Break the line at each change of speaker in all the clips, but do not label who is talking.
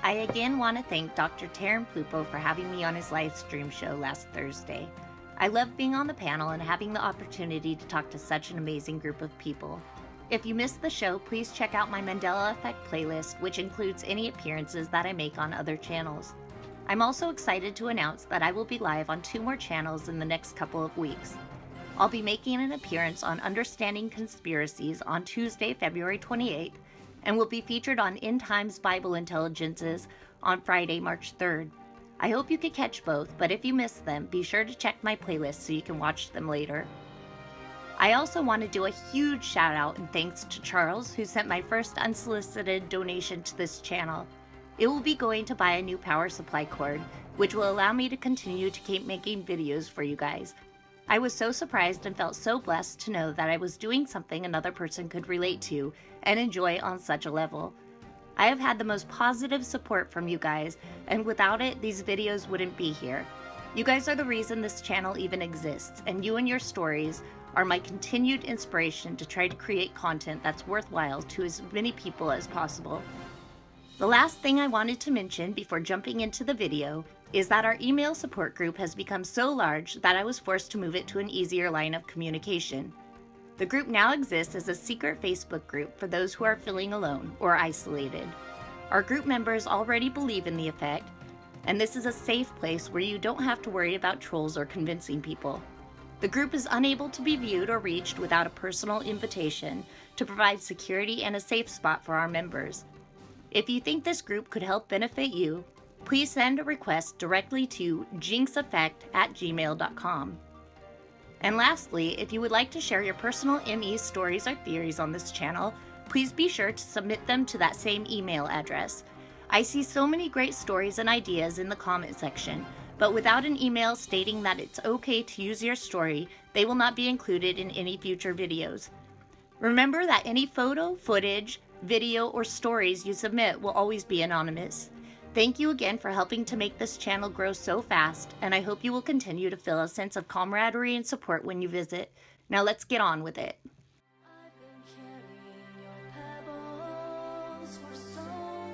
I again want to thank Dr. Taryn Plupo for having me on his live stream show last Thursday. I love being on the panel and having the opportunity to talk to such an amazing group of people. If you missed the show, please check out my Mandela Effect playlist, which includes any appearances that I make on other channels. I'm also excited to announce that I will be live on 2 more channels in the next couple of weeks. I'll be making an appearance on Understanding Conspiracies on Tuesday, February 28th, and will be featured on End Times Bible Intelligences on Friday, March 3rd. I hope you could catch both, but if you missed them, be sure to check my playlist so you can watch them later. I also want to do a huge shout out and thanks to Charles, who sent my first unsolicited donation to this channel. It will be going to buy a new power supply cord, which will allow me to continue to keep making videos for you guys. I was so surprised and felt so blessed to know that I was doing something another person could relate to and enjoy on such a level. I have had the most positive support from you guys, and without it, these videos wouldn't be here. You guys are the reason this channel even exists, and you and your stories are my continued inspiration to try to create content that's worthwhile to as many people as possible. The last thing I wanted to mention before jumping into the video is that our email support group has become so large that I was forced to move it to an easier line of communication. The group now exists as a secret Facebook group for those who are feeling alone or isolated. Our group members already believe in the effect, and this is a safe place where you don't have to worry about trolls or convincing people. The group is unable to be viewed or reached without a personal invitation to provide security and a safe spot for our members. If you think this group could help benefit you, please send a request directly to jinxeffect@gmail.com. And lastly, if you would like to share your personal ME stories or theories on this channel, please be sure to submit them to that same email address. I see so many great stories and ideas in the comment section, but without an email stating that it's okay to use your story, they will not be included in any future videos. Remember that any photo, footage, video, or stories you submit will always be anonymous. Thank you again for helping to make this channel grow so fast, and I hope you will continue to feel a sense of camaraderie and support when you visit. Now let's get on with it.
I've been carrying your pebbles for so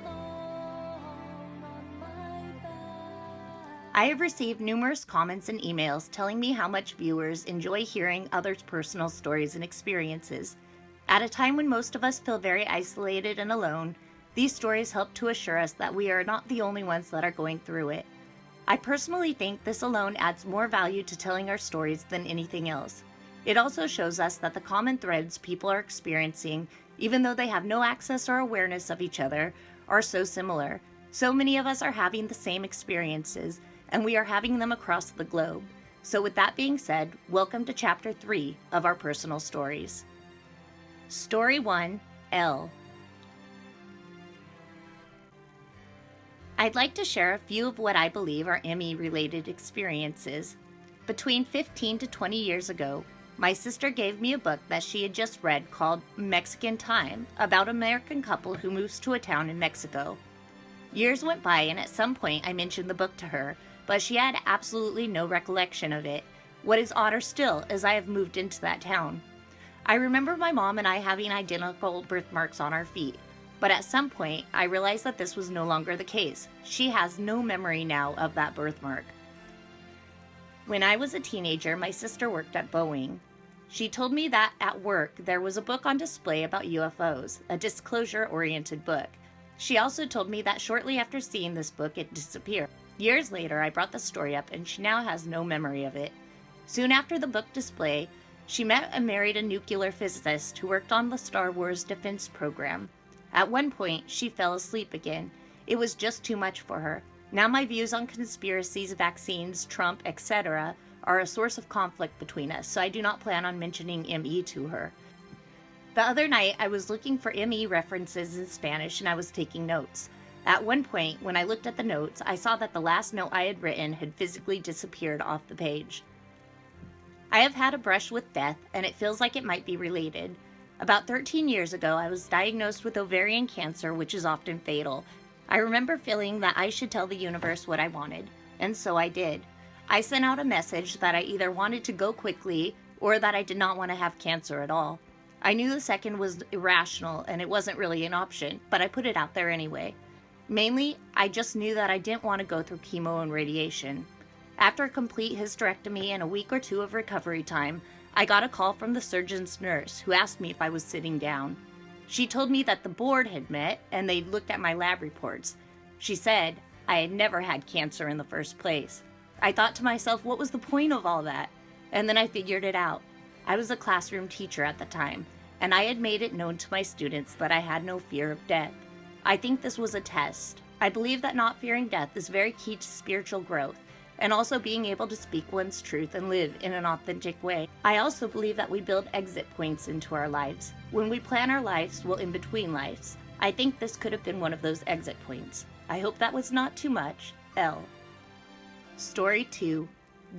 long on my back.
I have received numerous comments and emails telling me how much viewers enjoy hearing others' personal stories and experiences. At a time when most of us feel very isolated and alone, these stories help to assure us that we are not the only ones that are going through it. I personally think this alone adds more value to telling our stories than anything else. It also shows us that the common threads people are experiencing, even though they have no access or awareness of each other, are so similar. So many of us are having the same experiences, and we are having them across the globe. So with that being said, welcome to Chapter 3 of our personal stories. Story 1, L. I'd like to share a few of what I believe are ME-related experiences. Between 15 to 20 years ago, my sister gave me a book that she had just read called Mexican Time, about an American couple who moves to a town in Mexico. Years went by, and at some point I mentioned the book to her, but she had absolutely no recollection of it. What is odder still is I have moved into that town. I remember my mom and I having identical birthmarks on our feet. But at some point, I realized that this was no longer the case. She has no memory now of that birthmark. When I was a teenager, my sister worked at Boeing. She told me that at work, there was a book on display about UFOs, a disclosure-oriented book. She also told me that shortly after seeing this book, it disappeared. Years later, I brought the story up, and she now has no memory of it. Soon after the book display, she met and married a nuclear physicist who worked on the Star Wars defense program. At one point, she fell asleep again. It was just too much for her. Now my views on conspiracies, vaccines, Trump, etc. are a source of conflict between us, so I do not plan on mentioning ME to her. The other night, I was looking for ME references in Spanish and I was taking notes. At one point, when I looked at the notes, I saw that the last note I had written had physically disappeared off the page. I have had a brush with death, and it feels like it might be related. About 13 years ago, I was diagnosed with ovarian cancer, which is often fatal. I remember feeling that I should tell the universe what I wanted, and so I did. I sent out a message that I either wanted to go quickly or that I did not want to have cancer at all. I knew the second was irrational and it wasn't really an option, but I put it out there anyway. Mainly, I just knew that I didn't want to go through chemo and radiation. After a complete hysterectomy and a week or two of recovery time, I got a call from the surgeon's nurse who asked me if I was sitting down. She told me that the board had met and they'd looked at my lab reports. She said I had never had cancer in the first place. I thought to myself, what was the point of all that? And then I figured it out. I was a classroom teacher at the time, and I had made it known to my students that I had no fear of death. I think this was a test. I believe that not fearing death is very key to spiritual growth, and also being able to speak one's truth and live in an authentic way. I also believe that we build exit points into our lives. When we plan our lives, well, in between lives. I think this could have been one of those exit points. I hope that was not too much. L. Story 2.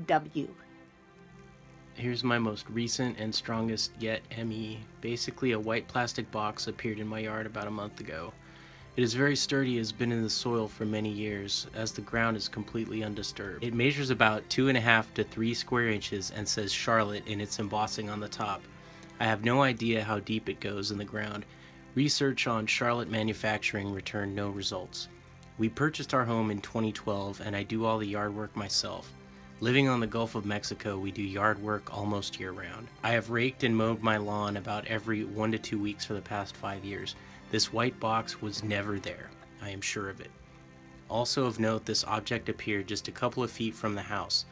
W.
Here's my most recent and strongest yet ME. Basically, a white plastic box appeared in my yard about a month ago. It is very sturdy, has been in the soil for many years, as the ground is completely undisturbed. It measures about 2.5 to 3 square inches and says Charlotte in its embossing on the top. I have no idea how deep it goes in the ground. Research on Charlotte manufacturing returned no results. We purchased our home in 2012 and I do all the yard work myself. Living on the Gulf of Mexico, we do yard work almost year-round. I have raked and mowed my lawn about every 1 to 2 weeks for the past 5 years. This white box was never there. I am sure of it. Also of note, this object appeared just a couple of feet from the house.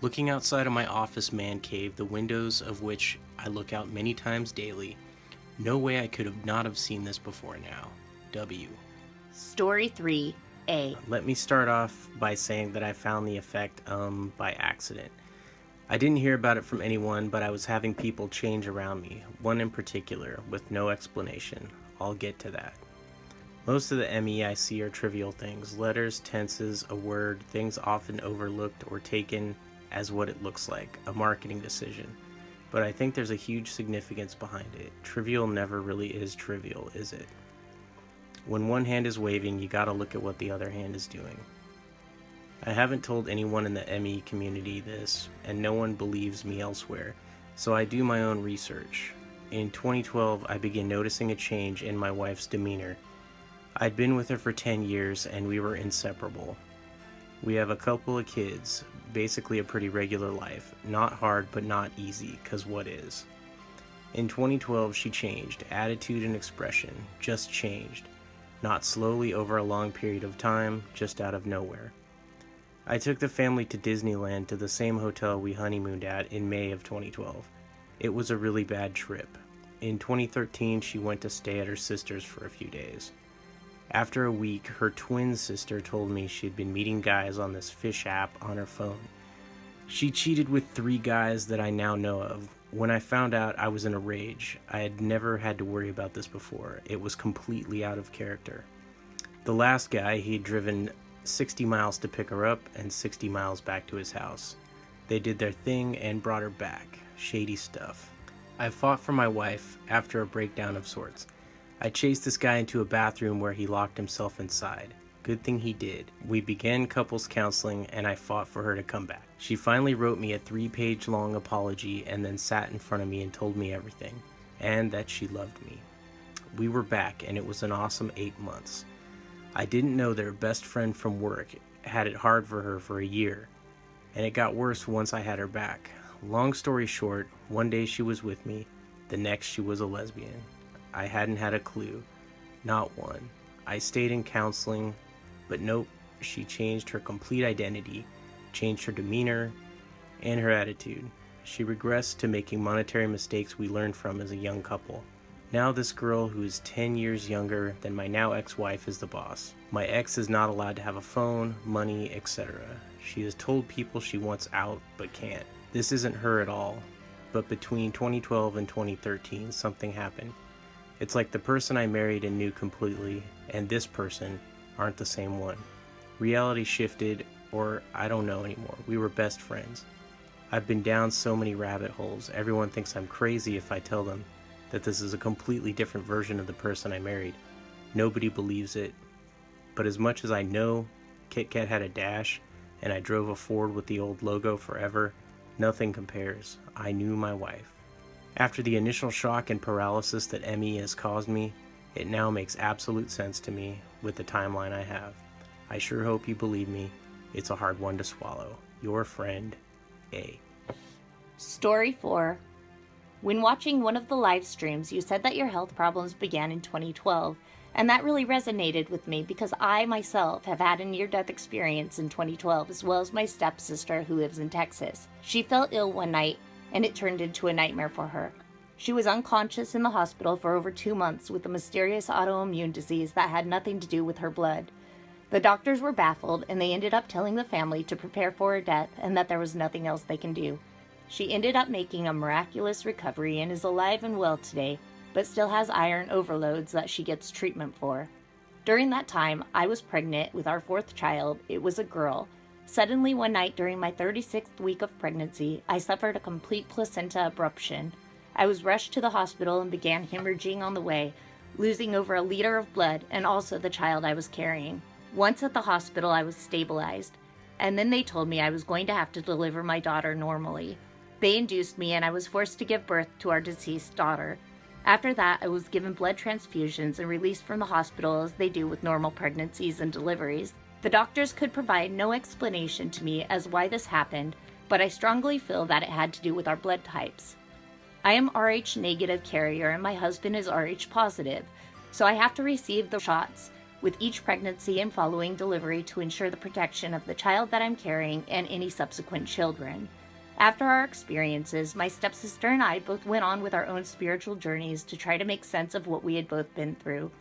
Looking outside of my office man cave, the windows of which I look out many times daily, no way I could have not have seen this before now. W.
Story 3. A.
Let me start off by saying that I found the effect by accident. I didn't hear about it from anyone, but I was having people change around me, one in particular, with no explanation. I'll get to that. Most of the ME I see are trivial things, letters, tenses, a word, things often overlooked or taken as what it looks like, a marketing decision. But I think there's a huge significance behind it. Trivial never really is trivial, is it? When one hand is waving, you gotta look at what the other hand is doing. I haven't told anyone in the ME community this, and no one believes me elsewhere, so I do my own research. In 2012, I began noticing a change in my wife's demeanor. I'd been with her for 10 years, and we were inseparable. We have a couple of kids, basically a pretty regular life. Not hard, but not easy, 'cause what is? In 2012, she changed. Attitude and expression just changed. Not slowly over a long period of time, just out of nowhere. I took the family to Disneyland, to the same hotel we honeymooned at in May of 2012. It was a really bad trip. In 2013, she went to stay at her sister's for a few days. After a week, her twin sister told me she'd been meeting guys on this fish app on her phone. She cheated with 3 guys that I now know of. When I found out, I was in a rage. I had never had to worry about this before. It was completely out of character. The last guy, he'd driven 60 miles to pick her up and 60 miles back to his house. They did their thing and brought her back. Shady stuff. I fought for my wife after a breakdown of sorts. I chased this guy into a bathroom where he locked himself inside. Good thing he did. We began couples counseling and I fought for her to come back. She finally wrote me a 3-page long apology and then sat in front of me and told me everything, and that she loved me. We were back and it was an awesome 8 months. I didn't know that her best friend from work had it hard for her for a year, and it got worse once I had her back. Long story short, one day she was with me, the next she was a lesbian. I hadn't had a clue. Not one. I stayed in counseling, but nope, she changed her complete identity, changed her demeanor, and her attitude. She regressed to making monetary mistakes we learned from as a young couple. Now this girl, who is 10 years younger than my now ex-wife, is the boss. My ex is not allowed to have a phone, money, etc. She has told people she wants out, but can't. This isn't her at all, but between 2012 and 2013, something happened. It's like the person I married and knew completely, and this person aren't the same one. Reality shifted, or I don't know anymore. We were best friends. I've been down so many rabbit holes. Everyone thinks I'm crazy if I tell them that this is a completely different version of the person I married. Nobody believes it. But as much as I know Kit Kat had a dash, and I drove a Ford with the old logo forever, nothing compares. I knew my wife. After the initial shock and paralysis that ME has caused me, It now makes absolute sense to me with the timeline I have. I sure hope you believe me. It's a hard one to swallow. Your friend, A.
Story 4. When watching one of the live streams, you said that your health problems began in 2012, and that really resonated with me because I myself have had a near-death experience in 2012, as well as my stepsister who lives in Texas. She felt ill one night, and it turned into a nightmare for her. She was unconscious in the hospital for over 2 months with a mysterious autoimmune disease that had nothing to do with her blood. The doctors were baffled, and they ended up telling the family to prepare for her death and that there was nothing else they can do. She ended up making a miraculous recovery and is alive and well today, but still has iron overloads that she gets treatment for. During that time, I was pregnant with our 4th child. It was a girl. Suddenly one night during my 36th week of pregnancy, I suffered a complete placenta abruption. I was rushed to the hospital and began hemorrhaging on the way, losing over a liter of blood and also the child I was carrying. Once at the hospital, I was stabilized, and then they told me I was going to have to deliver my daughter normally. They induced me, and I was forced to give birth to our deceased daughter. After that, I was given blood transfusions and released from the hospital as they do with normal pregnancies and deliveries. The doctors could provide no explanation to me as why this happened, but I strongly feel that it had to do with our blood types. I am Rh negative carrier and my husband is Rh positive, so I have to receive the shots with each pregnancy and following delivery to ensure the protection of the child that I'm carrying and any subsequent children. After our experiences, my stepsister and I both went on with our own spiritual journeys to try to make sense of what we had both been through.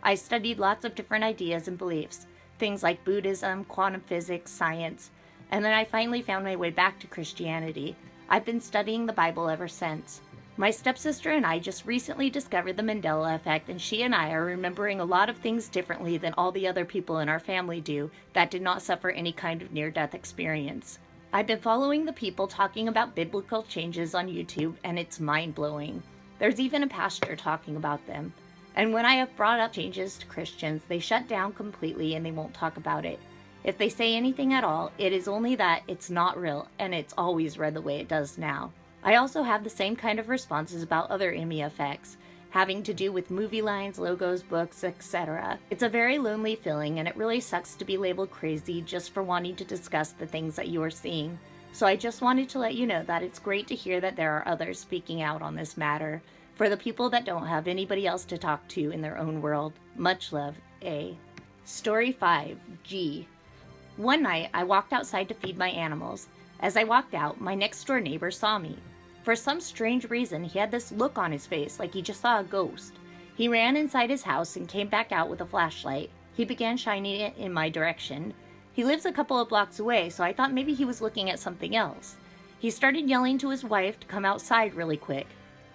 I studied lots of different ideas and beliefs, things like Buddhism, quantum physics, science, and then I finally found my way back to Christianity. I've been studying the Bible ever since. My stepsister and I just recently discovered the Mandela effect, and she and I are remembering a lot of things differently than all the other people in our family do that did not suffer any kind of near-death experience. I've been following the people talking about biblical changes on YouTube, and it's mind-blowing. There's even a pastor talking about them. And when I have brought up changes to Christians, they shut down completely and they won't talk about it. If they say anything at all, it is only that it's not real, and it's always read the way it does now. I also have the same kind of responses about other ME effects, having to do with movie lines, logos, books, etc. It's a very lonely feeling, and it really sucks to be labeled crazy just for wanting to discuss the things that you are seeing. So I just wanted to let you know that it's great to hear that there are others speaking out on this matter. For the people that don't have anybody else to talk to in their own world, much love, A. Story 5, G. One night, I walked outside to feed my animals. As I walked out, my next-door neighbor saw me. For some strange reason, he had this look on his face like he just saw a ghost. He ran inside his house and came back out with a flashlight. He began shining it in my direction. He lives a couple of blocks away, so I thought maybe he was looking at something else. He started yelling to his wife to come outside really quick.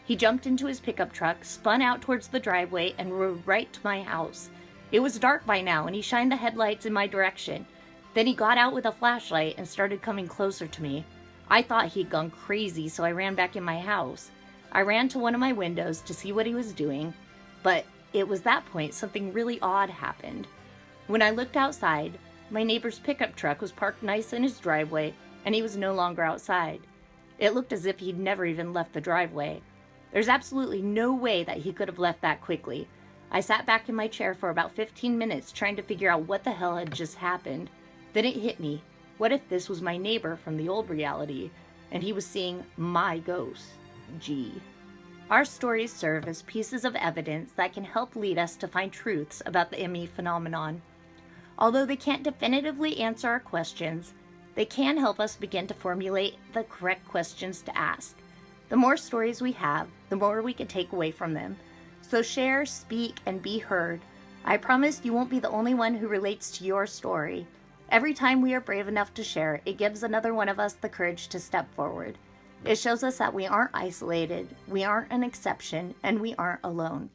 He jumped into his pickup truck, spun out towards the driveway, and rode right to my house. It was dark by now, and he shined the headlights in my direction. Then he got out with a flashlight and started coming closer to me. I thought he'd gone crazy, so I ran back in my house. I ran to one of my windows to see what he was doing, but it was that point something really odd happened. When I looked outside, my neighbor's pickup truck was parked nice in his driveway, and he was no longer outside. It looked as if he'd never even left the driveway. There's absolutely no way that he could have left that quickly. I sat back in my chair for about 15 minutes trying to figure out what the hell had just happened. Then it hit me. What if this was my neighbor from the old reality, and he was seeing my ghost? G. Our stories serve as pieces of evidence that can help lead us to find truths about the ME phenomenon. Although they can't definitively answer our questions, they can help us begin to formulate the correct questions to ask. The more stories we have, the more we can take away from them. So share, speak, and be heard. I promise you won't be the only one who relates to your story. Every time we are brave enough to share, it gives another one of us the courage to step forward. It shows us that we aren't isolated, we aren't an exception, and we aren't alone.